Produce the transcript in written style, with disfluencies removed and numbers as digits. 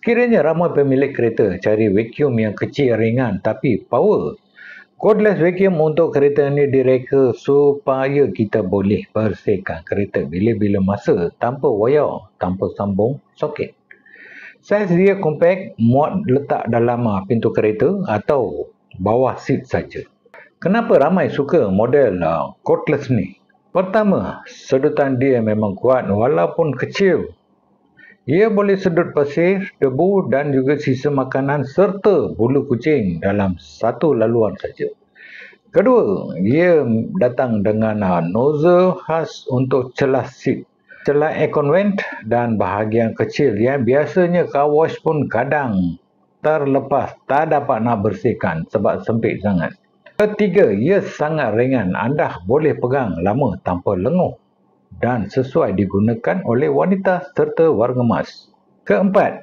Sekiranya ramai pemilik kereta cari vacuum yang kecil ringan tapi power, cordless vacuum untuk kereta ini direka supaya kita boleh bersihkan kereta bila-bila masa tanpa wayar, tanpa sambung soket. Saiz dia compact, muat letak dalam pintu kereta atau bawah seat saja. Kenapa ramai suka model cordless ni? Pertama, sedutan dia memang kuat walaupun kecil. Ia boleh sedut pasir, debu dan juga sisa makanan serta bulu kucing dalam satu laluan saja. Kedua, ia datang dengan nozzle khas untuk celah seat, celah aircon vent dan bahagian kecil yang biasanya car wash pun kadang terlepas, tak dapat nak bersihkan sebab sempit sangat. Ketiga, ia sangat ringan, anda boleh pegang lama tanpa lenguh dan sesuai digunakan oleh wanita serta warga emas. Keempat,